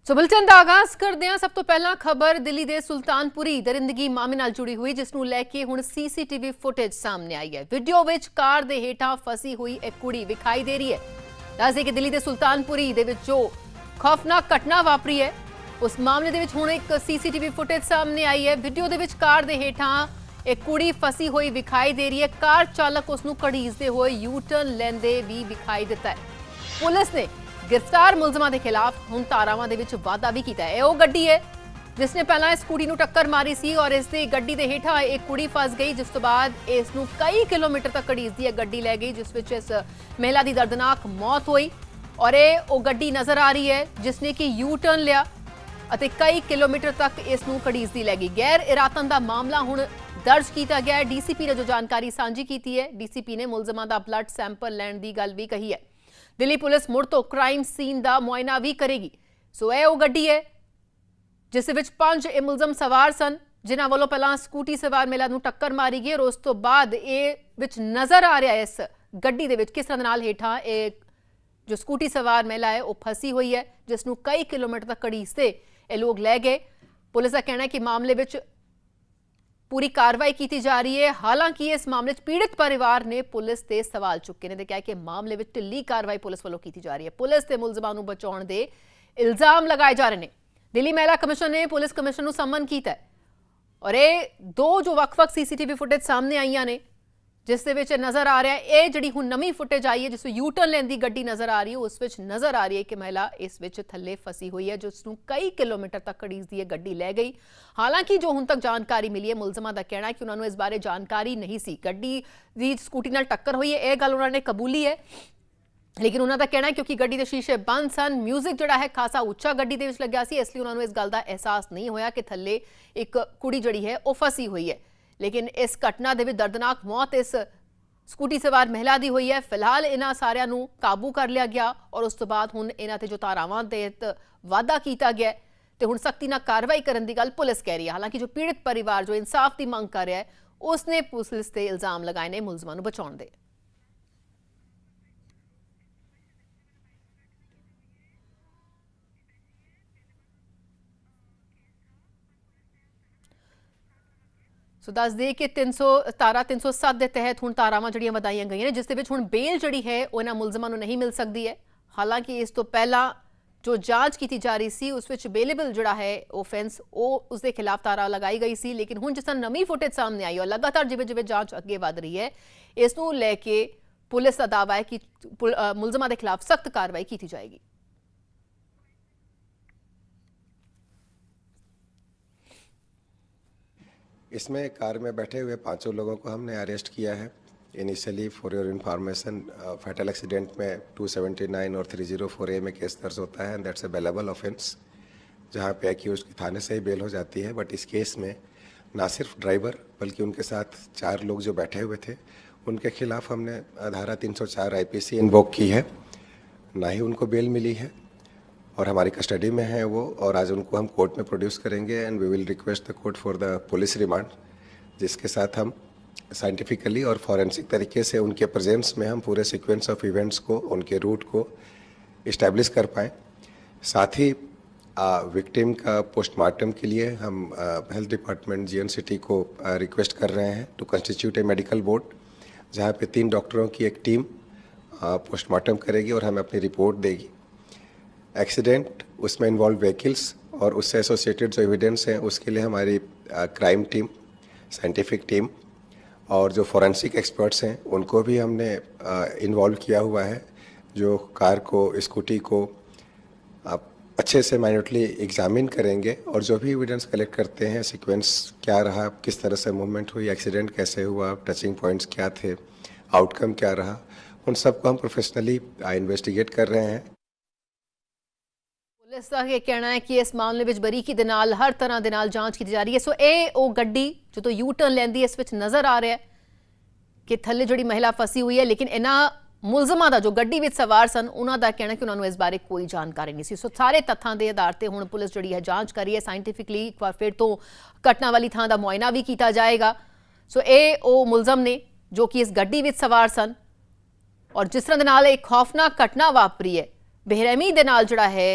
ਸੋ bulletin ਦਾ ਆਗਾਜ਼ ਕਰਦੇ ਹਾਂ। ਸਭ ਤੋਂ ਪਹਿਲਾਂ ਖਬਰ ਦਿੱਲੀ ਦੇ ਸੁਲਤਾਨਪੁਰੀ ਦਰਿੰਦਗੀ ਮਾਮਲੇ ਨਾਲ ਜੁੜੀ ਹੋਈ, ਜਿਸ ਨੂੰ ਲੈ ਕੇ ਹੁਣ ਸੀਸੀਟੀਵੀ ਫੁਟੇਜ ਸਾਹਮਣੇ ਆਈ ਹੈ। ਵੀਡੀਓ ਵਿੱਚ ਕਾਰ ਦੇ ਹੇਠਾਂ ਫਸੀ ਹੋਈ ਇੱਕ ਕੁੜੀ ਵਿਖਾਈ ਦੇ ਰਹੀ ਹੈ। ਦੱਸਦੇ ਕਿ ਦਿੱਲੀ ਦੇ ਸੁਲਤਾਨਪੁਰੀ ਦੇ ਵਿੱਚ ਜੋ ਖੌਫਨਾਕ ਘਟਨਾ ਵਾਪਰੀ ਹੈ, ਉਸ ਮਾਮਲੇ ਦੇ ਵਿੱਚ ਹੁਣ ਇੱਕ ਸੀਸੀਟੀਵੀ ਫੁਟੇਜ ਸਾਹਮਣੇ ਆਈ ਹੈ। ਵੀਡੀਓ ਦੇ ਵਿੱਚ ਕਾਰ ਦੇ ਹੇਠਾਂ ਇੱਕ ਕੁੜੀ ਫਸੀ ਹੋਈ ਵਿਖਾਈ ਦੇ ਰਹੀ ਹੈ। ਕਾਰ ਚਾਲਕ ਉਸ ਨੂੰ ਘੜੀਸਦੇ ਹੋਏ ਯੂ ਟਰਨ ਲੈਂਦੇ ਵੀ ਵਿਖਾਈ ਦਿੱਤਾ ਹੈ। ਪੁਲਿਸ ਨੇ गिरफ्तार मुलजमां के खिलाफ हुण धारावां दे विच वाधा भी कीता है। ओह गड्डी है जिसने पहला इस कुड़ी नूं टक्कर मारी सी और इस दी गड्डी दे हेठां एक कुड़ी फस गई, जिस तो बाद इस नूं कई किलोमीटर तक घड़ीसदी है गड्डी लै गई, जिस विच इस महिला दी दर्दनाक मौत हुई। और ये ओह गड्डी नज़र आ रही है जिसने कि यू टर्न लिया अते कई किलोमीटर तक इस नूं घड़ीसदी लै गई। गैर इरादतन दा मामला हुण दर्ज किया गया है। डीसीपी ने जो जानकारी सांझी की है, डीसीपी ने मुलजमां दा ब्लड सैंपल लैण दी गल भी कही है। दिल्ली पुलिस मुड़ तो क्राइम सीन का मुआयना भी करेगी। सो यह वो गड्डी है जिस विच 5 मुलजम सवार सन, जिन्हां वालों पहला स्कूटी सवार महिला नूं टक्कर मारी गई और उस तो बाद ये विच नज़र आ रहा है इस गड्डी दे विच किस तरह नाल हेठां एक जो स्कूटी सवार महिला है वह फसी हुई है, जिसनूं कई किलोमीटर तक घड़ीसते ये लोग लै गए। पुलिस का कहना है कि मामले विच पूरी कार्रवाई की जा रही है। हालांकि इस मामले पीड़ित परिवार ने पुलिस से सवाल चुके ने, कहा कि मामले में ढिली कार्रवाई पुलिस वालों की जा रही है। पुलिस से मुलजमां नूं बचाउण दे इल्जाम लगाए जा रहे हैं। दिल्ली महिला कमिश्नर ने पुलिस कमिश्नर नूं समन किया है और ये दो जो वख-वख सीसीटीवी फुटेज सामने आईयां ने, जिस दे विच नज़र आ रहा है ये जिहड़ी हुण नवीं फुटेज आई है जिस यू टर्न लैंदी गड्डी नज़र आ रही है, उस विच नज़र आ रही है कि महिला इस विच थल्ले फसी हुई है, जिसनूं कई किलोमीटर तक घड़ीसदी है गड्डी लै गई। हालांकि जो हुण तक जानकारी मिली है, मुलजमां दा कहना है कि उन्होंने इस बारे जानकारी नहीं सी। गड्डी दी स्कूटी नाल टक्कर हुई है, यह गल उन्होंने कबूली है, लेकिन उन्होंने कहना है क्योंकि गड्डी के शीशे बंद सन, म्यूजिक जिहड़ा है खासा उच्चा गड्डी दे विच लग्या सी, इसलिए उन्होंने इस गल का एहसास नहीं होया कि थल्ले एक कुड़ी जिहड़ी है वह फसी हुई है। लेकिन इस घटना दे विच दर्दनाक मौत इस स्कूटी सवार महिला दी हुई है। फिलहाल इन्हां सारिਆਂ ਨੂੰ काबू कर लिया गया और उस तो बाद हुण इन्हां ते जो धारावां तहत वाधा किया गया ते हुण सख्ती नाल कार्रवाई करन दी गल पुलिस कह रही है। हालांकि जो पीड़ित परिवार जो इंसाफ की मंग कर रहा है, उसने पुलिस ते इल्जाम लगाए ने मुलजमां नूं बचाउण दे। सो दस दे कि 307 के तहत हुण धारावां जिहड़ियां वधाईयां गईयां ने, जिस दे विच हुण बेल जिहड़ी है वो इन्हां मुलजमां नूं नहीं मिल सकदी है। हालांकि इस तो पहला जो जांच की जा रही सी उस विच बेलेबल जिहड़ा है ओफेंस उसके खिलाफ धारा लगाई गई सी। लेकिन हुण जिस तरह नवीं फुटेज सामने आई और लगातार जिवें जिवें जांच अगे वध रही है, इस नूं लैके पुलिस का दावा है कि मुलजमां के खिलाफ सख्त कार्रवाई की जाएगी। इसमें कार में बैठे हुए 5 लोगों को हमने अरेस्ट किया है। Initially for your information, fatal accident में 279 और 304A में केस दर्ज होता है and that's a bailable offence, जहां पे एक्यूज की थाने से ही बेल हो जाती है। बट इस केस में ना सिर्फ ड्राइवर बल्कि उनके साथ 4 लोग जो बैठे हुए थे उनके खिलाफ हमने धारा 304 IPC इन्वोक की है। ना ही उनको बेल मिली है और हमारी कस्टडी में है वो, और आज उनको हम कोर्ट में प्रोड्यूस करेंगे and we will request the court for the police remand, जिसके साथ हम साइंटिफिकली और फॉरेंसिक तरीके से उनके प्रेजेंस में हम पूरे सीक्वेंस ऑफ इवेंट्स को, उनके रूट को इस्टेब्लिश कर पाएँ। साथ ही विक्टिम का पोस्टमार्टम के लिए हम हेल्थ डिपार्टमेंट GNCT को रिक्वेस्ट कर रहे हैं to constitute a medical board, जहाँ पे 3 डॉक्टरों की एक टीम पोस्टमार्टम करेगी और हमें अपनी रिपोर्ट देगी। एक्सीडेंट, उसमें इन्वॉल्व व्हीकल्स और उससे एसोसिएटेड जो एविडेंस हैं उसके लिए हमारी क्राइम टीम, साइंटिफिक टीम और जो फॉरेंसिक एक्सपर्ट्स हैं उनको भी हमने इन्वॉल्व किया हुआ है, जो कार को, स्कूटी को अच्छे से माइन्यूटली एग्जामिन करेंगे और जो भी एविडेंस कलेक्ट करते हैं, सीक्वेंस क्या रहा, किस तरह से मूवमेंट हुई, एक्सीडेंट कैसे हुआ, टचिंग पॉइंट्स क्या थे, आउटकम क्या रहा, उन सबको हम प्रोफेशनली इन्वेस्टिगेट कर रहे हैं। पुलिस का यह कहना है कि इस मामले में बरीकी दे नाल हर तरह दे नाल जांच की जा रही है। सो ये वो गड्डी जो तो यू टर्न लैंदी है, इस विच नज़र आ रहा है कि थल्ले जिहड़ी महिला फसी हुई है, लेकिन इन्हां मुलजमां दा जो गड्डी विच सवार सन उन्हां दा कहना कि उन्होंने इस बारे कोई जानकारी नहीं सी। सो सारे तत्थां दे आधार ते हुण पुलिस जिहड़ी है जांच कर रही है। साइंटिफिकली एक बार फिर तो घटना वाली थां दा मुआयना भी किया जाएगा। सो ये वो मुलजम ने जो कि इस गड्डी विच सवार सन और जिस तरह दे नाल एक खौफनाक घटना वापरी है, बेरहमी दे नाल जिहड़ा है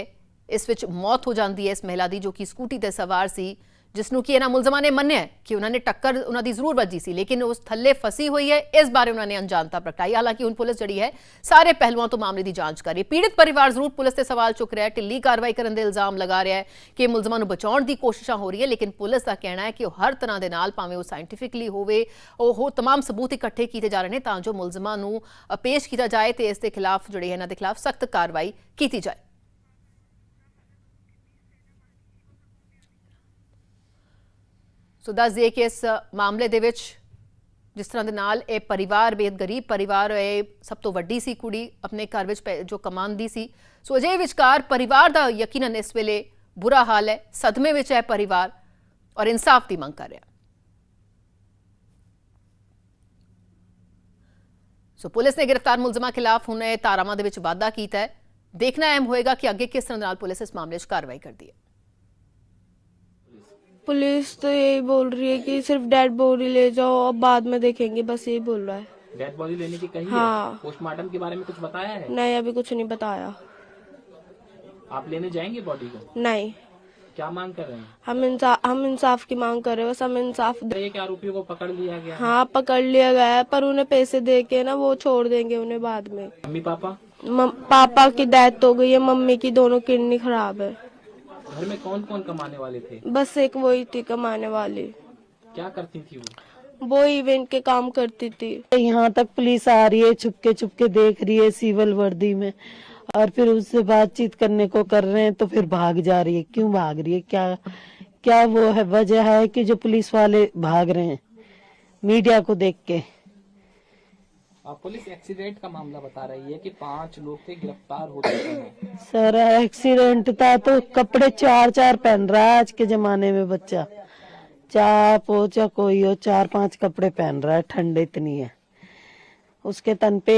ਇਸ ਵਿੱਚ ਮੌਤ ਹੋ ਜਾਂਦੀ ਹੈ ਇਸ ਮਹਿਲਾ ਦੀ, ਜੋ ਕਿ ਸਕੂਟੀ ਤੇ ਸਵਾਰ ਸੀ, ਜਿਸਨੂੰ ਕਿ ਇਹਨਾਂ ਮੁਲਜ਼ਮਾਂ ਨੇ ਮੰਨਿਆ ਕਿ ਉਹਨਾਂ ਨੇ ਟੱਕਰ ਉਹਨਾਂ ਦੀ ਜ਼ਰੂਰ ਵੱਜੀ ਸੀ, ਲੇਕਿਨ ਉਸ ਥੱਲੇ ਫਸੀ ਹੋਈ ਹੈ। ਇਸ ਬਾਰੇ ਉਹਨਾਂ ਨੇ ਅਣਜਾਣਤਾ ਪ੍ਰਗਟਾਈ। ਹਾਲਾਂਕਿ ਹੁਣ ਪੁਲਿਸ ਜਿਹੜੀ ਹੈ ਸਾਰੇ ਪਹਿਲੂਆਂ ਤੋਂ ਮਾਮਲੇ ਦੀ ਜਾਂਚ ਕਰ ਰਹੀ ਹੈ। ਪੀੜਤ ਪਰਿਵਾਰ ਜ਼ਰੂਰ ਪੁਲਿਸ ਤੇ ਸਵਾਲ ਚੁੱਕ ਰਿਹਾ ਹੈ, ਢਿੱਲੀ ਕਾਰਵਾਈ ਕਰਨ ਦੇ ਇਲਜ਼ਾਮ ਲਗਾ ਰਿਹਾ ਹੈ ਕਿ ਮੁਲਜ਼ਮਾਂ ਨੂੰ ਬਚਾਉਣ ਦੀ ਕੋਸ਼ਿਸ਼ਾਂ ਹੋ ਰਹੀ ਹੈ, ਲੇਕਿਨ ਪੁਲਿਸ ਦਾ ਕਹਿਣਾ ਹੈ ਕਿ ਉਹ ਹਰ ਤਰ੍ਹਾਂ ਦੇ ਨਾਲ, ਭਾਵੇਂ ਉਹ ਸਾਇੰਟੀਫਿਕਲੀ ਹੋਵੇ, ਉਹ तमाम ਸਬੂਤ ਇਕੱਠੇ ਕੀਤੇ ਜਾ ਰਹੇ ਨੇ ਤਾਂ ਜੋ ਮੁਲਜ਼ਮਾਂ ਨੂੰ ਪੇਸ਼ ਕੀਤਾ ਜਾਏ ਤੇ ਇਸ ਦੇ ਖਿਲਾਫ ਜਿਹੜੀ ਹੈ ਇਹਨਾਂ ਦੇ ਖਿਲਾਫ ਸਖਤ ਕਾਰਵਾਈ ਕੀਤੀ ਜਾਏ। ਸੋ ਦੱਸ ਦਈਏ ਕਿ ਇਸ ਮਾਮਲੇ ਦੇ ਵਿੱਚ ਜਿਸ ਤਰ੍ਹਾਂ ਦੇ ਨਾਲ ਇਹ ਪਰਿਵਾਰ ਬੇहद ਗਰੀਬ ਪਰਿਵਾਰ ਹੈ, ਸਭ ਤੋਂ ਵੱਡੀ ਸੀ ਕੁੜੀ, ਆਪਣੇ ਘਰ ਵਿੱਚ ਜੋ ਕਮਾਉਂਦੀ ਸੀ। ਸੋ ਅਜਿਹੇ ਵਿਚਕਾਰ ਪਰਿਵਾਰ ਦਾ ਯਕੀਨਨ ਇਸ ਵੇਲੇ ਬੁਰਾ ਹਾਲ ਹੈ, ਸਦਮੇ ਵਿੱਚ ਹੈ ਪਰਿਵਾਰ ਔਰ ਇਨਸਾਫ ਦੀ ਮੰਗ ਕਰ ਰਿਹਾ। ਸੋ ਪੁਲਿਸ ਨੇ ਗ੍ਰਿਫਤਾਰ ਮੁਲਜ਼ਮਾਂ ਖਿਲਾਫ ਹੁਣ ਇਹ ਧਾਰਾਵਾਂ ਦੇ ਵਿੱਚ ਵਾਧਾ ਕੀਤਾ ਹੈ। ਦੇਖਣਾ ਅਹਿਮ ਹੋਏਗਾ ਕਿ ਅੱਗੇ किस तरह पुलिस इस मामले 'ਚ कार्रवाई करती है। पुलिस तो यही बोल रही है कि सिर्फ डेड बॉडी ले जाओ, अब बाद में देखेंगे, बस यही बोल रहा है। डेड बॉडी लेने की कही हाँ। है? पोस्टमार्टम के बारे में कुछ बताया है? नहीं, अभी कुछ नहीं बताया। आप लेने जाएंगे बॉडी को? नहीं, क्या मांग कर रहे हैं? हम इंसाफ की मांग कर रहे हैं, बस हम इंसाफ एक आरोपियों को पकड़ लिया गया है। हाँ, पकड़ लिया गया है, पर उन्हें पैसे दे के ना वो छोड़ देंगे उन्हें बाद में। Mummy papa? पापा की डेथ हो गई है, मम्मी की दोनों किडनी खराब है। घर में कौन कौन कमाने वाले थे? बस एक वही थी कमाने वाली। क्या करती थी वो इवेंट के काम करती थी। यहाँ तक पुलिस आ रही है, छुपके देख रही है सिविल वर्दी में, और फिर उससे बातचीत करने को कर रहे हैं तो फिर भाग जा रही है। क्यों भाग रही है? क्या वो है, वजह है कि जो पुलिस वाले भाग रहे हैं मीडिया को देख के। पुलिस एक्सीडेंट का मामला बता रही है कि 5 लोग थे, गिरफ्तार हो चुके हैं। सर एक्सीडेंट था तो कपड़े चार पहन रहा है आज के जमाने में बच्चा, चाप हो चाहे कोई हो, 4-5 कपड़े पहन रहा है, ठंड इतनी है। उसके तन पे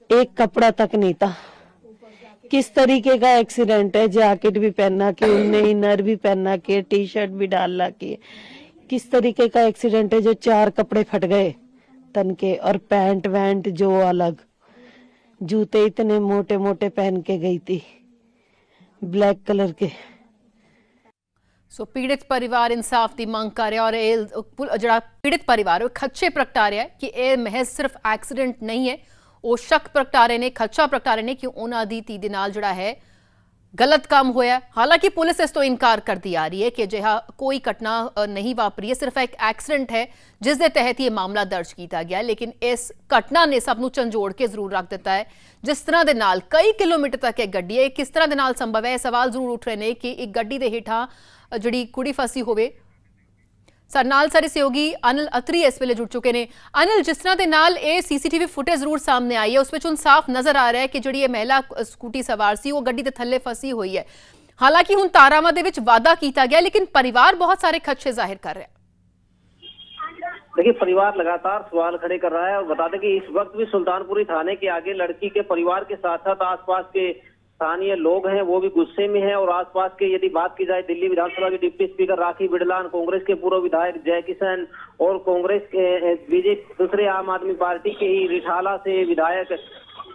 एक कपड़ा तक नहीं था। किस तरीके का एक्सीडेंट है? जैकेट भी पहना के उनने, इनर भी पहना के, टी शर्ट भी डालना के, किस तरीके का एक्सीडेंट है जो 4 कपड़े फट गए तन के, और पैंट वैंट जो अलग, जूते इतने मोटे मोटे पहन के गई थी ब्लैक कलर के। ਸੋ ਪੀੜਿਤ ਪਰਿਵਾਰ ਇਨਸਾਫ ਦੀ ਮੰਗ ਕਰ ਰਿਹਾ ਔਰ ਇਹ ਜਿਹੜਾ ਪੀੜਿਤ ਪਰਿਵਾਰ ਉਹ ਖਦਸ਼ੇ ਪ੍ਰਗਟਾ ਰਿਹਾ ਕਿ ਇਹ ਮਹਿਜ਼ ਸਿਰਫ ਐਕਸੀਡੈਂਟ ਨਹੀਂ ਹੈ। ਉਹ ਸ਼ੱਕ ਪ੍ਰਗਟਾ ਰਹੇ ਨੇ, ਖਦਸ਼ਾ ਪ੍ਰਗਟਾ ਰਹੇ ਨੇ ਕਿ ਉਹਨਾਂ ਦੀ ਧੀ ਦੇ ਨਾਲ ਜਿਹੜਾ ਹੈ गलत काम होया। हालांकि पुलिस इस तो इनकार करती आ रही है कि अजिहा कोई घटना नहीं वापरी है, सिर्फ एक एक्सीडेंट है जिस दे तहत ये मामला दर्ज किया गया। लेकिन इस घटना ने सब नूं झंझोड़ के जरूर रख दिता है। जिस तरह दे नाल कई किलोमीटर तक एक गड्डी है, किस तरह दे नाल संभव है? सवाल जरूर उठ रहे हैं कि एक गड्डी दे हेठां जिहड़ी कुड़ी फसी होवे। ਸਾਡੇ ਨਾਲ ਸਾਡੇ ਸਹਿਯੋਗੀ ਅਨਿਲ ਅਤਰੀ ਇਸ ਵੇਲੇ ਜੁੜ ਚੁੱਕੇ ਨੇ। ਅਨਿਲ, ਜਿਸ ਤਰ੍ਹਾਂ ਦੇ ਨਾਲ ਇਹ ਸੀਸੀਟੀਵੀ ਫੁਟੇਜ ਜ਼ਰੂਰ ਸਾਹਮਣੇ ਆਈ ਹੈ, ਉਸ ਵਿੱਚ ਹੁਣ ਸਾਫ਼ ਨਜ਼ਰ ਆ ਰਿਹਾ ਹੈ ਕਿ ਜਿਹੜੀ ਇਹ ਮਹਿਲਾ ਸਕੂਟੀ ਸਵਾਰ ਸੀ ਉਹ ਗੱਡੀ ਦੇ ਥੱਲੇ ਫਸੀ ਹੋਈ ਹੈ। ਹਾਲਾਂਕਿ ਹੁਣ ਤਾਰਾਵਾਂ ਦੇ ਵਿੱਚ ਵਾਅਦਾ ਕੀਤਾ ਗਿਆ, ਲੇਕਿਨ ਪਰਿਵਾਰ ਬਹੁਤ ਸਾਰੇ ਖਦਸ਼ੇ ਜ਼ਾਹਿਰ कर रहा है। देखिए, परिवार लगातार सवाल खड़े कर रहा है और बता दें कि इस वक्त भी सुल्तानपुरी थाने के आगे लड़की के परिवार के साथ साथ आसपास के स्थानीय लोग हैं वो भी गुस्से में हैं। और आसपास के यदि बात की जाए, दिल्ली विधानसभा के डिप्टी स्पीकर राखी बिड़लान, कांग्रेस के पूर्व विधायक जय किशन और कांग्रेस के बीजेपी दूसरे आम आदमी पार्टी के ही रिठाला से विधायक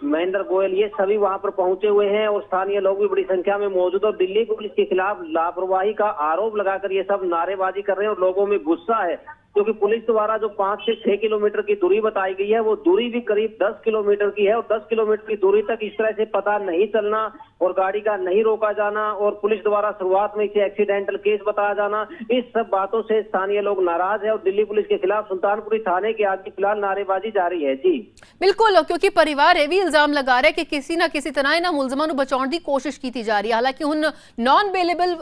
महेंद्र गोयल, ये सभी वहां पर पहुंचे हुए हैं और स्थानीय लोग भी बड़ी संख्या में मौजूद। और दिल्ली पुलिस के खिलाफ लापरवाही का आरोप लगाकर ये सब नारेबाजी कर रहे हैं और लोगों में गुस्सा है, क्योंकि पुलिस द्वारा जो 5 से 6 किलोमीटर की दूरी बताई गई है वो दूरी भी करीब 10 किलोमीटर की है। और 10 किलोमीटर की दूरी तक इस तरह से पता नहीं चलना और गाड़ी का नहीं रोका जाना और पुलिस द्वारा शुरुआत में इसे एक्सीडेंटल केस बताया जाना, इस सब बातों से स्थानीय लोग नाराज है और दिल्ली पुलिस के खिलाफ सुल्तानपुरी थाने के आगे फिलहाल नारेबाजी जारी है। जी बिल्कुल, क्योंकि परिवार ये भी इल्जाम लगा रहा है कि किसी ना किसी तरह इन्हां मुलजमां नूं बचाउण दी कोशिश की जा रही है। हालांकि हुण नॉन बेलेबल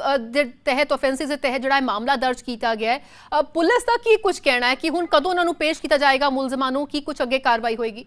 तहत ऑफेंसिस के तहत जिहड़ा मामला दर्ज किया गया है, पुलिस का की कुछ कहना है कि हुण कदों उन्हां नूं पेश किया जाएगा मुलजमां नूं, की कुछ अगे कार्रवाई होएगी?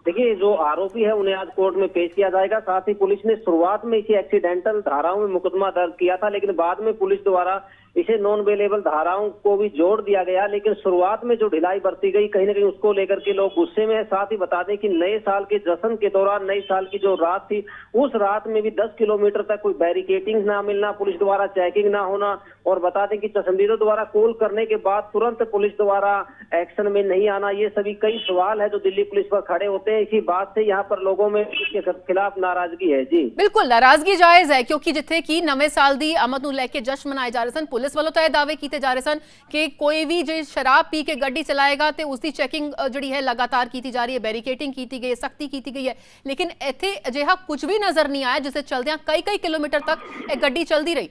देखिए, जो आरोपी है उन्हें आज कोर्ट में पेश किया जाएगा। साथ ही पुलिस ने शुरुआत में इसे एक्सीडेंटल धाराओं में मुकदमा दर्ज किया था, लेकिन बाद में पुलिस द्वारा इसे नॉन अवेलेबल धाराओं को भी जोड़ दिया गया। लेकिन शुरुआत में जो ढिलाई बरती गई कहीं ना कहीं उसको लेकर के लोग गुस्से में है। साथ ही बता दें कि नए साल के जश्न के दौरान नए साल की जो रात थी उस रात में भी 10 किलोमीटर तक कोई बैरिकेटिंग ना मिलना, पुलिस द्वारा चेकिंग ना होना, और बता दें कि चश्मदीदों द्वारा कॉल करने के बाद तुरंत पुलिस द्वारा एक्शन में नहीं आना, ये सभी कई सवाल है जो दिल्ली पुलिस पर खड़े होते हैं। इसी बात से यहाँ पर लोगों में इसके खिलाफ नाराजगी है। जी बिल्कुल नाराजगी जायज है, क्योंकि जिथे कि नवे साल दी आमद ਨੂੰ ਲੈ ਕੇ ਜਸ਼ਨ ਮਨਾਏ ਜਾ ਰਹੇ ਸਨ। ਪੁਲਿਸ ਵੱਲੋਂ ਤਾਂ ਇਹ ਦਾਅਵੇ ਕੀਤੇ ਜਾ ਰਹੇ ਸਨ ਕਿ ਕੋਈ ਵੀ ਜੇ ਸ਼ਰਾਬ ਪੀ ਕੇ ਗੱਡੀ ਚਲਾਏਗਾ ਤੇ ਉਸ ਦੀ ਚੈਕਿੰਗ ਜਿਹੜੀ ਹੈ ਲਗਾਤਾਰ ਕੀਤੀ ਜਾ ਰਹੀ ਹੈ, बैरिकेटिंग ਕੀਤੀ ਗਈ ਹੈ, सख्ती ਕੀਤੀ ਗਈ ਹੈ। लेकिन ਇੱਥੇ ਅਜਿਹਾ ਕੁਝ ਵੀ ਨਜ਼ਰ नहीं आया जिसे चलदियां कई किलोमीटर तक ये गड्डी चलती रही।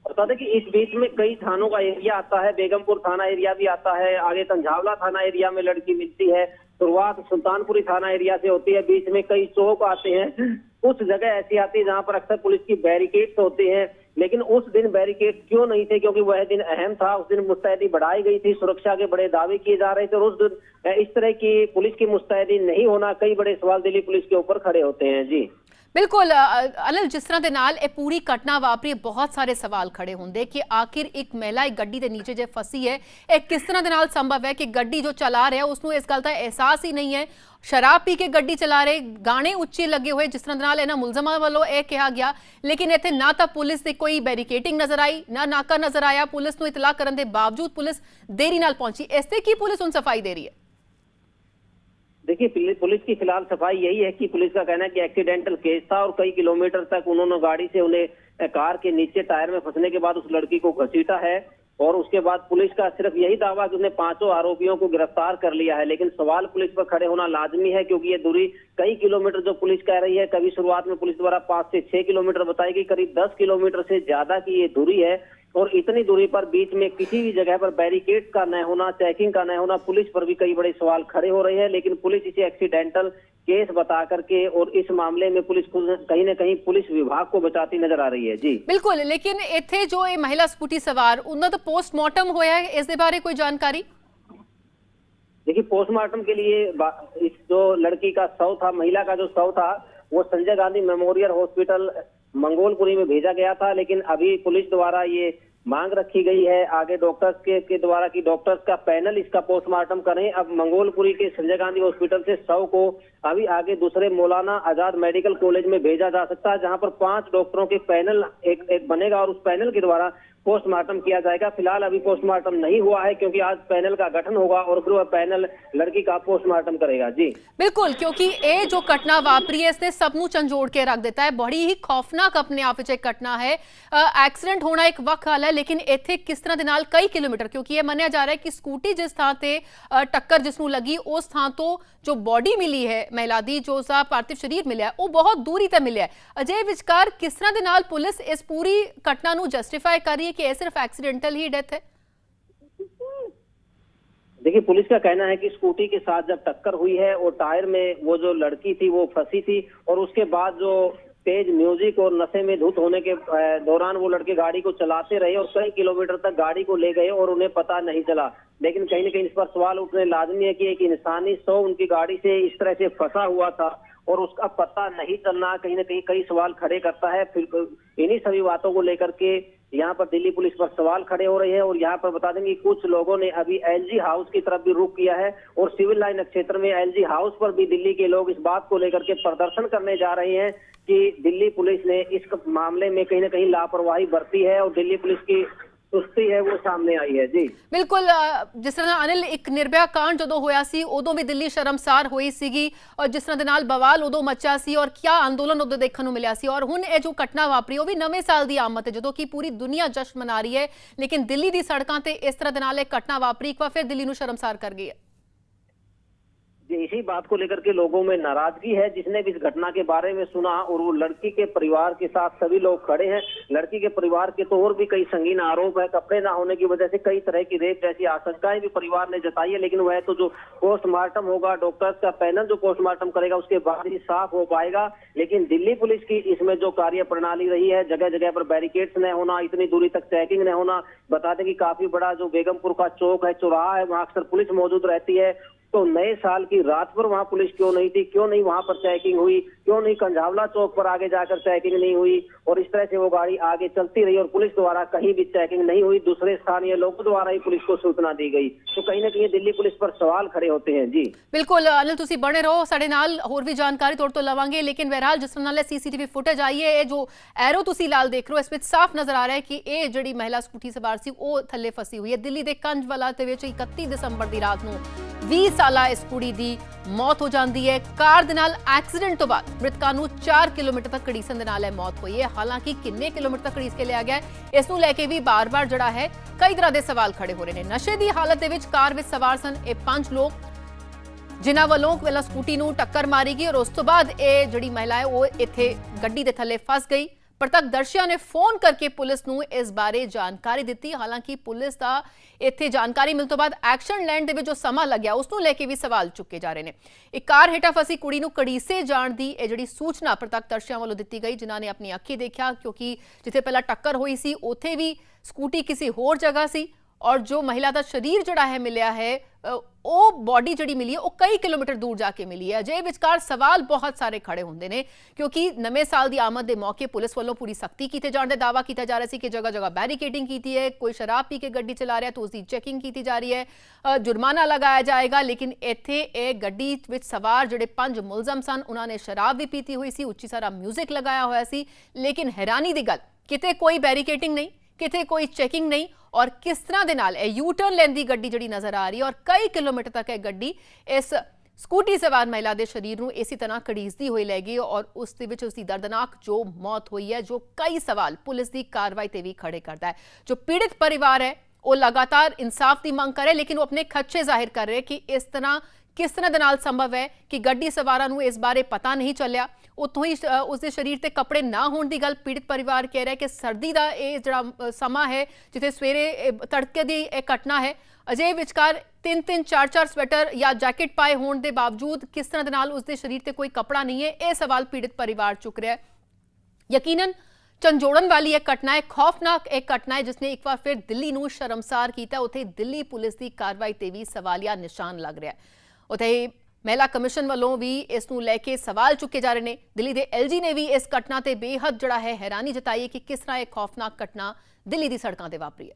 बता दें कि इस बीच में कई थानों का एरिया आता है, बेगमपुर थाना एरिया भी आता है, आगे तंजावला थाना एरिया में लड़की मिलती है, शुरुआत सुल्तानपुरी थाना एरिया से होती है, बीच में कई चौक आते हैं, कुछ जगह ऐसी आती है जहां पर अक्सर पुलिस की बैरिकेड्स होते हैं। लेकिन उस दिन बैरिकेड क्यों नहीं थे? क्योंकि वह दिन अहम था, उस दिन मुस्तैदी बढ़ाई गई थी, सुरक्षा के बड़े दावे किए जा रहे थे, और उस दिन इस तरह की पुलिस की मुस्तैदी नहीं होना, कई बड़े सवाल दिल्ली पुलिस के ऊपर खड़े होते हैं। जी बिल्कुल अनिल, जिस तरह के नाल ਇਹ ਪੂਰੀ ਘਟਨਾ ਵਾਪਰੀ, ਬਹੁਤ ਸਾਰੇ ਸਵਾਲ ਖੜੇ ਹੁੰਦੇ ਕਿ ਆਖਿਰ ਇੱਕ ਮਹਿਲਾ ਇੱਕ ਗੱਡੀ ਦੇ ਨੀਚੇ ਜੇ ਫਸੀ ਹੈ, ਇਹ ਕਿਸ ਤਰ੍ਹਾਂ ਦੇ ਨਾਲ ਸੰਭਵ ਹੈ ਕਿ ਗੱਡੀ ਜੋ ਚਲਾ ਰਿਹਾ ਉਸ ਨੂੰ ਇਸ ਗੱਲ ਦਾ ਅਹਿਸਾਸ ਹੀ ਨਹੀਂ ਹੈ, शराब पी के गड्डी चला रहे, गाने उच्चे लगे हुए, जिस तरह नाल इन्हां मुलजमां वालों यह कहा गया। लेकिन इत्थे ना तो पुलिस की कोई बैरिकेटिंग नजर आई, ना नाका नजर आया, पुलिस नूं इतला करन दे बावजूद पुलिस देरी नाल पहुंची। इससे की पुलिस उन सफाई दे रही है? देखिए, पुलिस की फिलहाल सफाई यही है कि पुलिस का कहना है कि एक्सीडेंटल केस था और कई किलोमीटर तक उन्होंने गाड़ी से उन्हें कार के नीचे टायर में फंसने के बाद उस लड़की को घसीटा है, और उसके बाद पुलिस का सिर्फ यही दावा कि उसने 5 आरोपियों को गिरफ्तार कर लिया है। लेकिन सवाल पुलिस पर खड़े होना लाजमी है, क्योंकि ये दूरी कई किलोमीटर जो पुलिस कह रही है, कभी शुरुआत में पुलिस द्वारा 5 से 6 किलोमीटर बताई गई, करीब 10 किलोमीटर से ज्यादा की ये दूरी है। और इतनी दूरी पर बीच में किसी भी जगह पर बैरिकेड का न होना, चेकिंग का न होना, पुलिस पर भी कई बड़े सवाल खड़े हो रहे हैं। लेकिन पुलिस इसे एक्सीडेंटल केस बता करके और इस मामले में पुलिस कहीं न कहीं पुलिस विभाग को बचाती नजर आ रही है। जी बिल्कुल, लेकिन इत्थे जो ये महिला स्कूटी सवार उन्होंने तो पोस्टमार्टम होया है, इस बारे कोई जानकारी? देखिए, पोस्टमार्टम के लिए इस जो लड़की का शव था, महिला का जो शव था, वो संजय गांधी मेमोरियल हॉस्पिटल मंगोलपुरी में भेजा गया था। लेकिन अभी पुलिस द्वारा ये मांग रखी गई है आगे डॉक्टर्स के द्वारा कि डॉक्टर्स का पैनल इसका पोस्टमार्टम करें। अब मंगोलपुरी के संजय गांधी हॉस्पिटल से शव को अभी आगे दूसरे मौलाना आजाद मेडिकल कॉलेज में भेजा जा सकता है, जहां पर 5 डॉक्टरों के पैनल एक बनेगा और उस पैनल के द्वारा पोस्टमार्टम किया जाएगा। फिलहाल अभी पोस्टमार्टम नहीं हुआ है, क्योंकि आज पैनल का गठन होगा और फिर वह पैनल लड़की का पोस्टमार्टम करेगा। जी बिल्कुल, क्योंकि ये जो घटना वापरी है इसने सबनू झंझोड़ के रख दिता है। बड़ी ही खौफनाक अपने आप विच घटना है। एक्सीडेंट होना एक वक्त हाल है, लेकिन इत्थे किस तरह दे नाल कई किलोमीटर, क्योंकि ये मन्निया जा रहा है कि स्कूटी जिस थां ते टक्कर जिसनू लगी उस थां तो जो बॉडी मिली है महिला दी, जो उसका पार्थिव शरीर मिला वो बहुत दूरी तक मिला है। अजय विचकार किस तरह दे नाल पुलिस इस पूरी घटना नू जस्टिफाई कर रही है कि यह सिर्फ एक्सीडेंटल ही डेथ है? देखिए, पुलिस का कहना है कि स्कूटी के साथ जब टक्कर हुई है और टायर में वो जो लड़की थी वो फंसी थी, और उसके बाद जो तेज म्यूजिक और नशे में धुत होने के दौरान वो लड़के गाड़ी को चलाते रहे और कई किलोमीटर तक गाड़ी को ले गए और उन्हें पता नहीं चला। लेकिन कहीं न कहीं इस पर सवाल उठने लाजमी है कि एक इंसानी शव उनकी गाड़ी से इस तरह से फंसा हुआ था और उसका पता नहीं चलना कहीं न कहीं कई सवाल खड़े करता है। फिर इन्हीं सभी बातों को लेकर के यहाँ पर दिल्ली पुलिस पर सवाल खड़े हो रहे हैं। और यहाँ पर बता देंगे कुछ लोगों ने अभी एलजी हाउस की तरफ भी रुख किया है और सिविल लाइन क्षेत्र में एलजी हाउस पर भी दिल्ली के लोग इस बात को लेकर के प्रदर्शन करने जा रहे हैं कि दिल्ली पुलिस ने इस मामले में कहीं न कहीं लापरवाही बरती है और दिल्ली पुलिस की सुस्ती है वो सामने आई है। जी बिल्कुल, जिस तरह अनिल एक निर्भया कांड जो होया सी उदों भी दिल्ली शर्मसार हुई सीगी और जिस तरह दे नाल बवाल उदों मचा सी और क्या अंदोलन उदों देखने को मिला सी और हुण ये जो घटना वापरी वो भी नवे साल की आमद है जो कि पूरी दुनिया जश्न मना रही है, लेकिन दिल्ली की सड़कों पर इस तरह दे नाल एक घटना वापरी एक बार फिर दिल्ली नूं शर्मसार कर गई है। इसी बात को लेकर के लोगों में नाराजगी है। जिसने भी इस घटना के बारे में सुना और वो लड़की के परिवार के साथ सभी लोग खड़े हैं। लड़की के परिवार के तो और भी कई संगीन आरोप है, कपड़े ना होने की वजह से कई तरह की रेप जैसी आशंकाएं भी परिवार ने जताई है। लेकिन वह तो जो पोस्टमार्टम होगा, डॉक्टर्स का पैनल जो पोस्टमार्टम करेगा उसके बाद ही साफ हो पाएगा। लेकिन दिल्ली पुलिस की इसमें जो कार्य प्रणाली रही है, जगह जगह पर बैरिकेड्स न होना, इतनी दूरी तक चेकिंग न होना, बता दें कि काफी बड़ा जो बेगमपुर का चौक है, चौराहा है, वहां अक्सर पुलिस मौजूद रहती है। तो नए साल की रात पर वहां पुलिस क्यों नहीं थी, क्यों नहीं वहां पर चेकिंग हुई, क्यों नहीं कंझावला चौक पर आगे जाकर चेकिंग नहीं हुई, और इस तरह से वो गाड़ी आगे चलती रही और पुलिस द्वारा कहीं भी चेकिंग नहीं हुई, दूसरे स्थानीय लोगों द्वारा ही पुलिस को सूचना दी गई। तो कहीं ना कहीं दिल्ली पुलिस पर सवाल खड़े होते हैं। जी बिल्कुल अनिल, तुसी बने रहो साडे नाल, होर भी जानकारी तोड़ तो लवांगे, लेकिन बहरहाल जिस नाल सीसीटीवी फुटेज आई है, जो एरो तुसी लाल देख रहे हो, इस विच साफ नजर आ रहा है कि ਇਹ ਜਿਹੜੀ ਮਹਿਲਾ ਸਕੂਟੀ ਸਵਾਰ ਸੀ ਉਹ ਥੱਲੇ ਫਸੀ ਹੋਈ ਹੈ। ਦਿੱਲੀ ਦੇ ਕੰਜਵਾਲਾ ਦੇ ਵਿੱਚ 31 ਦਸੰਬਰ ਦੀ ਰਾਤ ਨੂੰ 20 ਸਾਲਾ ਇਸ ਕੁੜੀ ਦੀ ਮੌਤ ਹੋ ਜਾਂਦੀ ਹੈ। ਕਾਰ ਦੇ ਨਾਲ ਐਕਸੀਡੈਂਟ ਤੋਂ ਬਾਅਦ ਮ੍ਰਿਤਕਾਂ ਨੂੰ 4 ਕਿਲੋਮੀਟਰ ਤੱਕ ਘੜੀਸਣ ਦੇ ਨਾਲ ਇਹ ਮੌਤ ਹੋਈ ਹੈ। ਹਾਲਾਂਕਿ ਕਿੰਨੇ ਕਿਲੋਮੀਟਰ ਤੱਕ ਘੜੀਸ ਕੇ ਲਿਆ ਗਿਆ ਹੈ, ਇਸ ਨੂੰ ਲੈ ਕੇ ਵੀ ਬਾਰ-ਬਾਰ ਜਿਹੜਾ ਹੈ ਕਈ ਤਰ੍ਹਾਂ ਦੇ ਸਵਾਲ ਖੜੇ ਹੋ ਰਹੇ ਨੇ। ਨਸ਼ੇ ਦੀ ਹਾਲਤ ਦੇ ਵਿੱਚ ਕਾਰ ਵਿੱਚ ਸਵਾਰ ਸਨ ਇਹ 5 ਲੋਕ, ਜਿਨ੍ਹਾਂ ਵੱਲੋਂ ਪਹਿਲਾਂ ਸਕੂਟੀ ਨੂੰ ਟੱਕਰ ਮਾਰੀ ਗਈ ਔਰ ਉਸ ਤੋਂ ਬਾਅਦ ਇਹ ਜਿਹੜੀ ਮਹਿਲਾ ਹੈ ਉਹ ਇੱਥੇ ਗੱਡੀ ਦੇ ਥੱਲੇ ਫਸ ਗਈ। ਪ੍ਰਤੱਖਦਰਸ਼ੀਆਂ ਨੇ ਫੋਨ ਕਰਕੇ ਪੁਲਿਸ ਨੂੰ ਇਸ ਬਾਰੇ ਜਾਣਕਾਰੀ ਦਿੱਤੀ। ਹਾਲਾਂਕਿ ਪੁਲਿਸ ਦਾ ਇੱਥੇ ਜਾਣਕਾਰੀ ਮਿਲਣ ਤੋਂ ਬਾਅਦ ਐਕਸ਼ਨ ਲੈਣ ਦੇ ਵਿੱਚ ਜੋ ਸਮਾਂ ਲੱਗਿਆ ਉਸ ਨੂੰ ਲੈ ਕੇ ਵੀ ਸਵਾਲ ਚੁੱਕੇ ਜਾ ਰਹੇ ਨੇ। ਇੱਕ ਕਾਰ ਹੇਠਾਂ ਫਸੀ ਕੁੜੀ ਨੂੰ ਕੜੀਸੇ ਜਾਣ ਦੀ ਇਹ ਜਿਹੜੀ ਸੂਚਨਾ ਪ੍ਰਤੱਖਦਰਸ਼ੀਆਂ ਵੱਲੋਂ ਦਿੱਤੀ ਗਈ, ਜਿਨ੍ਹਾਂ ਨੇ ਆਪਣੀ ਅੱਖੀਂ ਦੇਖਿਆ, ਕਿਉਂਕਿ ਜਿੱਥੇ ਪਹਿਲਾਂ ਟੱਕਰ ਹੋਈ ਸੀ ਉੱਥੇ ਵੀ ਸਕੂਟੀ ਕਿਸੇ ਹੋਰ ਜਗ੍ਹਾ ਸੀ ਔਰ ਜੋ ਮਹਿਲਾ ਦਾ ਸਰੀਰ ਜਿਹੜਾ ਹੈ ਮਿਲਿਆ ਹੈ, ਉਹ ਬੋਡੀ ਜਿਹੜੀ ਮਿਲੀ ਹੈ ਉਹ ਕਈ ਕਿਲੋਮੀਟਰ ਦੂਰ ਜਾ ਕੇ ਮਿਲੀ ਹੈ। ਅਜੇ ਵਿਚਕਾਰ ਸਵਾਲ ਬਹੁਤ ਸਾਰੇ ਖੜੇ ਹੁੰਦੇ ਨੇ, ਕਿਉਂਕਿ ਨਵੇਂ ਸਾਲ ਦੀ ਆਮਦ ਦੇ ਮੌਕੇ ਪੁਲਿਸ ਵੱਲੋਂ ਪੂਰੀ ਸਖਤੀ ਕੀਤੇ ਜਾਣ ਦਾ ਦਾਅਵਾ ਕੀਤਾ ਜਾ ਰਿਹਾ ਸੀ ਕਿ ਜਗ੍ਹਾ ਜਗ੍ਹਾ ਬੈਰੀਕੇਡਿੰਗ ਕੀਤੀ ਹੈ, ਕੋਈ ਸ਼ਰਾਬ ਪੀ ਕੇ ਗੱਡੀ ਚਲਾ ਰਿਹਾ ਤਾਂ ਉਸ ਦੀ ਚੈਕਿੰਗ ਕੀਤੀ ਜਾ ਰਹੀ ਹੈ, ਜੁਰਮਾਨਾ ਲਗਾਇਆ ਜਾਏਗਾ। ਲੇਕਿਨ ਇੱਥੇ ਇਹ ਗੱਡੀ ਵਿੱਚ ਸਵਾਰ ਜਿਹੜੇ 5 ਮੁਲਜ਼ਮ ਸਨ ਉਹਨਾਂ ਨੇ ਸ਼ਰਾਬ ਵੀ ਪੀਤੀ ਹੋਈ ਸੀ, ਉੱਚੀ ਸਾਰਾ ਮਿਊਜ਼ਿਕ ਲਗਾਇਆ ਹੋਇਆ ਸੀ। ਲੇਕਿਨ ਹੈਰਾਨੀ ਦੀ ਗੱਲ, ਕਿਤੇ ਕੋਈ ਬੈਰੀਕੇਡਿੰਗ ਨਹੀਂ, ਕਿਤੇ ਕੋਈ ਚੈਕਿੰਗ ਨਹੀਂ, ਔਰ ਕਿਸ ਤਰ੍ਹਾਂ ਦੇ ਨਾਲ ਇਹ ਯੂ ਟਰਨ ਲੈਂਦੀ ਗੱਡੀ ਜਿਹੜੀ ਨਜ਼ਰ ਆ ਰਹੀ ਹੈ ਔਰ ਕਈ ਕਿਲੋਮੀਟਰ ਤੱਕ ਇਹ ਗੱਡੀ ਇਸ ਸਕੂਟੀ ਸਵਾਰ ਮਹਿਲਾ ਦੇ ਸਰੀਰ ਨੂੰ ਇਸੇ ਤਰ੍ਹਾਂ ਘੜੀਸਦੀ ਹੋਈ ਲੈ ਗਈ ਔਰ ਉਸ ਦੇ ਵਿੱਚ ਉਸ ਦੀ ਦਰਦਨਾਕ ਜੋ ਮੌਤ ਹੋਈ ਹੈ, ਜੋ ਕਈ ਸਵਾਲ ਪੁਲਿਸ ਦੀ ਕਾਰਵਾਈ ਤੇ ਵੀ ਖੜੇ ਕਰਦਾ ਹੈ। ਜੋ ਪੀੜਿਤ ਪਰਿਵਾਰ ਹੈ ਉਹ ਲਗਾਤਾਰ ਇਨਸਾਫ ਦੀ ਮੰਗ ਕਰ ਰਿਹਾ, ਲੇਕਿਨ ਉਹ ਆਪਣੇ ਖਦਸ਼ੇ ਜ਼ਾਹਿਰ ਕਰ ਰਹੇ ਕਿ ਇਸ ਤਰ੍ਹਾਂ ਕਿਸ ਤਰ੍ਹਾਂ ਦੇ ਨਾਲ ਸੰਭਵ ਹੈ ਕਿ ਗੱਡੀ ਸਵਾਰਾਂ ਨੂੰ ਇਸ ਬਾਰੇ ਪਤਾ ਨਹੀਂ ਚੱਲਿਆ। ਉੱਥੋਂ ਹੀ ਉਸਦੇ ਸਰੀਰ ਤੇ ਕੱਪੜੇ ਨਾ ਹੋਣ ਦੀ ਗੱਲ ਪੀੜਿਤ ਪਰਿਵਾਰ ਕਹਿ ਰਿਹਾ ਕਿ ਸਰਦੀ ਦਾ ਇਹ ਜਿਹੜਾ ਸਮਾਂ ਹੈ, ਜਿੱਥੇ ਸਵੇਰੇ ਤੜਕੇ ਦੀ ਇਹ ਘਟਨਾ ਹੈ, ਅਜੇ ਵਿਚਕਾਰ 3-3 4-4 ਸਵੈਟਰ ਜਾਂ ਜੈਕਟ ਪਾਏ ਹੋਣ ਦੇ ਬਾਵਜੂਦ ਕਿਸ ਤਰ੍ਹਾਂ ਦੇ ਨਾਲ ਉਸਦੇ ਸਰੀਰ ਤੇ ਕੋਈ ਕੱਪੜਾ ਨਹੀਂ ਹੈ, ਇਹ ਸਵਾਲ ਪੀੜਿਤ ਪਰਿਵਾਰ ਚੁੱਕ ਰਿਹਾ ਹੈ। ਯਕੀਨਨ ਝੰਜੋੜਨ ਵਾਲੀ ਇਹ ਘਟਨਾ ਹੈ, ਖੌਫਨਾਕ ਇਹ ਘਟਨਾ ਹੈ ਜਿਸਨੇ ਇੱਕ ਵਾਰ ਫਿਰ ਦਿੱਲੀ ਨੂੰ ਸ਼ਰਮਸਾਰ ਕੀਤਾ। ਉੱਥੇ ਦਿੱਲੀ ਪੁਲਿਸ ਦੀ ਕਾਰਵਾਈ ਤੇ ਵੀ ਸਵਾਲੀਆ ਨਿਸ਼ਾਨ ਲੱਗ ਰਿਹਾ ਹੈ। ਉੱਥੇ ਮਹਿਲਾ ਕਮਿਸ਼ਨ ਵੱਲੋਂ ਵੀ ਇਸ ਨੂੰ ਲੈ ਕੇ ਸਵਾਲ ਚੁੱਕੇ ਜਾ ਰਹੇ ਨੇ। ਦਿੱਲੀ ਦੇ ਐਲਜੀ ਨੇ ਵੀ ਇਸ ਘਟਨਾ ਤੇ ਬੇਹੱਦ ਜਿਹੜਾ ਹੈ ਹੈਰਾਨੀ ਜਤਾਈ ਹੈ ਕਿ ਕਿਸ ਤਰ੍ਹਾਂ ਇਹ ਖੌਫਨਾਕ ਘਟਨਾ ਦਿੱਲੀ ਦੀ ਸੜਕਾਂ ਤੇ ਵਾਪਰੀ ਹੈ।